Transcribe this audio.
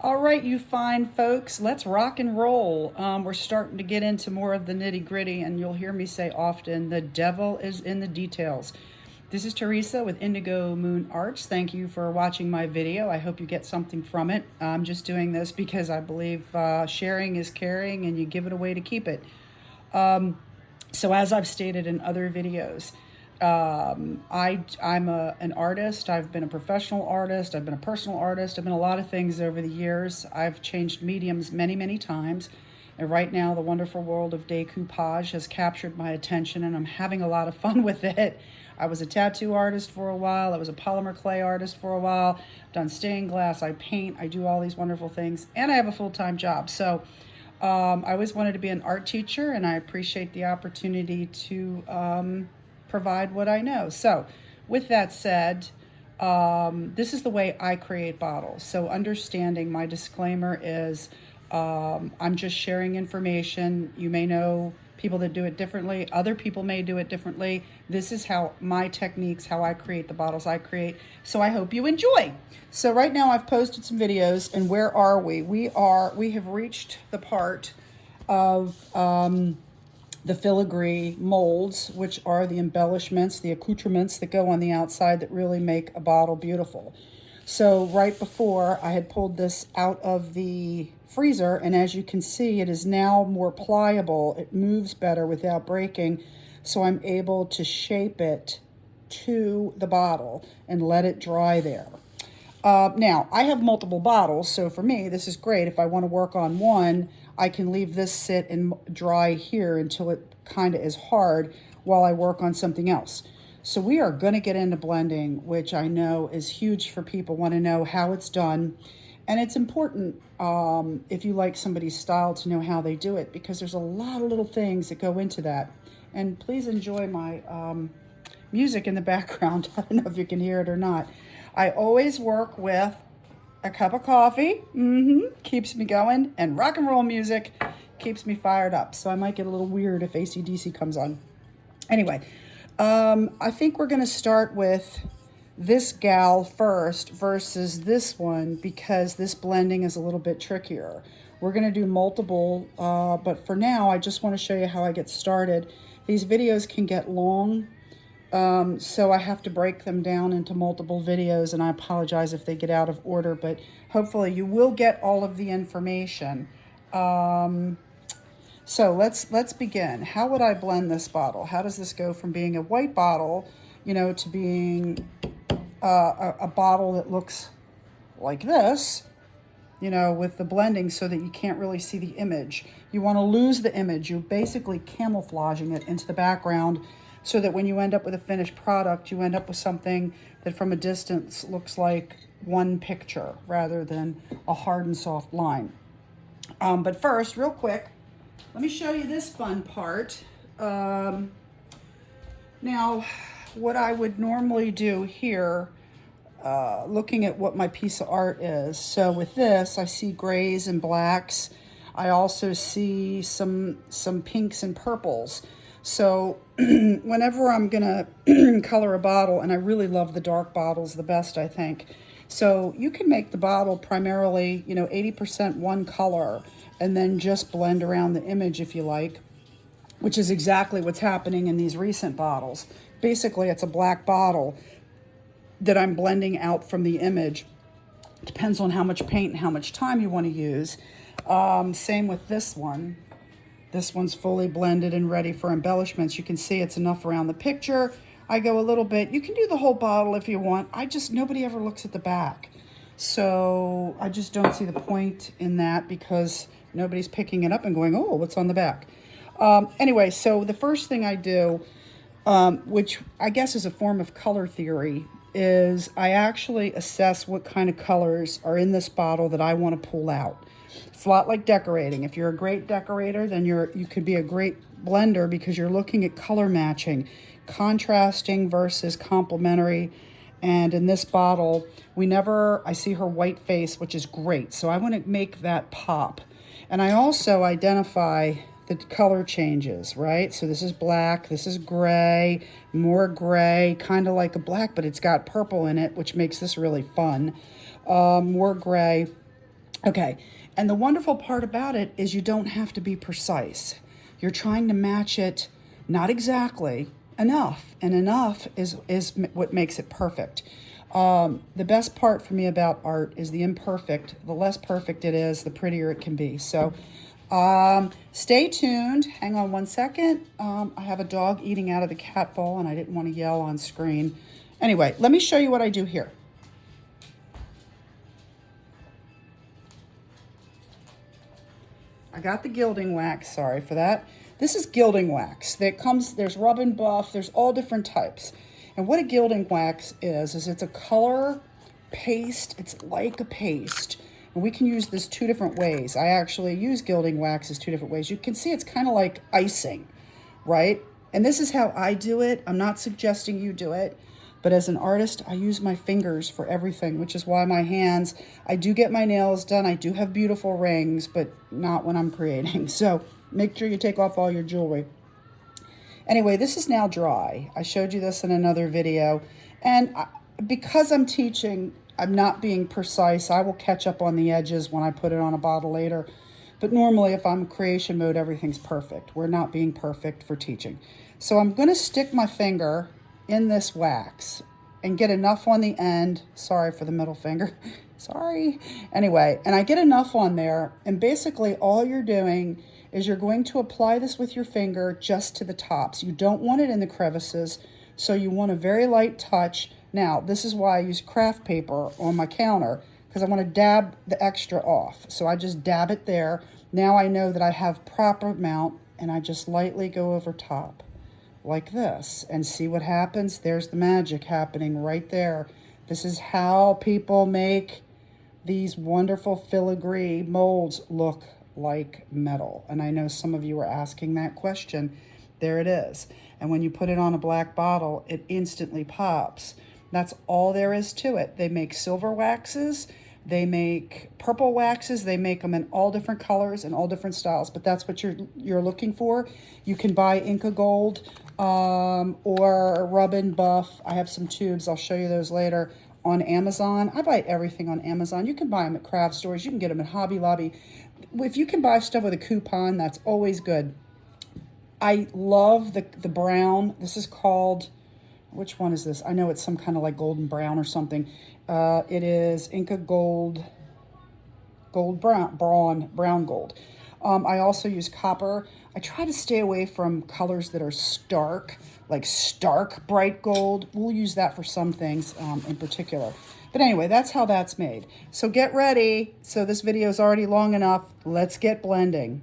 All right, you fine folks, let's rock and roll. We're starting to get into more of the nitty gritty, and you'll hear me say often the devil is in the details. This is Teresa with Indigo Moon Arts. Thank you for watching my video. I hope you get something from it. I'm just doing this because I believe sharing is caring and you give it away to keep it. So as I've stated in other videos, I'm an artist. I've been a professional artist. I've been a personal artist. I've been a lot of things over the years. I've changed mediums many, many times. And right now, the wonderful world of decoupage has captured my attention, and I'm having a lot of fun with it. I was a tattoo artist for a while. I was a polymer clay artist for a while. I've done stained glass. I paint. I do all these wonderful things. And I have a full-time job. So I always wanted to be an art teacher, and I appreciate the opportunity to provide what I know. So with that said, this is the way I create bottles. So understanding, my disclaimer is I'm just sharing information. You may know people that do it differently. Other people may do it differently. This is how my techniques, how I create the bottles I create. So I hope you enjoy. So right now I've posted some videos, and where are we? We have reached the part of the filigree molds, which are the embellishments, the accoutrements that go on the outside that really make a bottle beautiful. So right before, I had pulled this out of the freezer, and as you can see, it is now more pliable. It moves better without breaking, so I'm able to shape it to the bottle and let it dry there. Now, I have multiple bottles, so for me, this is great. If I want to work on one, I can leave this sit and dry here until it kind of is hard while I work on something else. So we are going to get into blending, which I know is huge for people, want to know how it's done. And it's important if you like somebody's style to know how they do it, because there's a lot of little things that go into that. And please enjoy my music in the background. I don't know if you can hear it or not. I always work with a cup of coffee, keeps me going, and rock and roll music keeps me fired up. So I might get a little weird if AC/DC comes on. Anyway, I think we're going to start with this gal first versus this one, because this blending is a little bit trickier. We're going to do multiple, but for now, I just want to show you how I get started. These videos can get long, so I have to break them down into multiple videos, and I apologize if they get out of order, but hopefully you will get all of the information. So let's begin. How would I blend this bottle? How does this go from being a white bottle, to being a bottle that looks like this, with the blending so that you can't really see the image. You want to lose the image. You're basically camouflaging it into the background so that when you end up with a finished product, you end up with something that from a distance looks like one picture rather than a hard and soft line. But first, real quick, let me show you this fun part. Now, what I would normally do here, looking at what my piece of art is. So with this, I see grays and blacks. I also see some pinks and purples. So whenever I'm gonna color a bottle, and I really love the dark bottles the best, I think. So you can make the bottle primarily, 80% one color, and then just blend around the image if you like, which is exactly what's happening in these recent bottles. Basically, it's a black bottle that I'm blending out from the image. Depends on how much paint and how much time you want to use. Same with this one. This one's fully blended and ready for embellishments. You can see it's enough around the picture. I go a little bit. You can do the whole bottle if you want. Nobody ever looks at the back. So I just don't see the point in that, because nobody's picking it up and going, oh, what's on the back? Anyway, so the first thing I do, which I guess is a form of color theory, is I actually assess what kind of colors are in this bottle that I want to pull out. It's a lot like decorating. If you're a great decorator, then you could be a great blender, because you're looking at color matching, contrasting versus complementary. And in this bottle, I see her white face, which is great. So I want to make that pop. And I also identify the color changes, right? So this is black, this is gray, more gray, kind of like a black, but it's got purple in it, which makes this really fun. More gray. Okay, and the wonderful part about it is you don't have to be precise. You're trying to match it, not exactly, enough, and enough is what makes it perfect. The best part for me about art is the imperfect. The less perfect it is, the prettier it can be. So stay tuned. Hang on one second. I have a dog eating out of the cat bowl, and I didn't want to yell on screen. Anyway, let me show you what I do here. I got the gilding wax, sorry for that. This is gilding wax. There's rub and buff, there's all different types. And what a gilding wax is it's a color paste. It's like a paste. And we can use this two different ways. I actually use gilding waxes two different ways. You can see it's kind of like icing, right? And this is how I do it. I'm not suggesting you do it. But as an artist, I use my fingers for everything, which is why my hands, I do get my nails done. I do have beautiful rings, but not when I'm creating. So make sure you take off all your jewelry. Anyway, this is now dry. I showed you this in another video. And because I'm teaching, I'm not being precise. I will catch up on the edges when I put it on a bottle later. But normally, if I'm in creation mode, everything's perfect. We're not being perfect for teaching. So I'm going to stick my finger in this wax and get enough on the end. Sorry for the middle finger. Sorry. Anyway, and I get enough on there. And basically, all you're doing is you're going to apply this with your finger just to the tops. You don't want it in the crevices, so you want a very light touch. Now, this is why I use craft paper on my counter, because I want to dab the extra off. So I just dab it there. Now I know that I have proper amount, and I just lightly go over top like this and see what happens. There's the magic happening right there. This is how people make these wonderful filigree molds look like metal. And I know some of you are asking that question. There it is. And when you put it on a black bottle, it instantly pops. That's all there is to it. They make silver waxes, they make purple waxes, they make them in all different colors and all different styles, but that's what you're looking for. You can buy Inca Gold or Rub and Buff. I have some tubes, I'll show you those later, on Amazon. I buy everything on Amazon. You can buy them at craft stores, you can get them at Hobby Lobby. If you can buy stuff with a coupon, that's always good. I love the brown. This is called, which one is this? I know it's some kind of like golden brown or something. It is Inca Gold, brown gold. I also use copper. I try to stay away from colors that are stark, like stark bright gold. We'll use that for some things in particular. But anyway, that's how that's made. So get ready. So this video is already long enough. Let's get blending.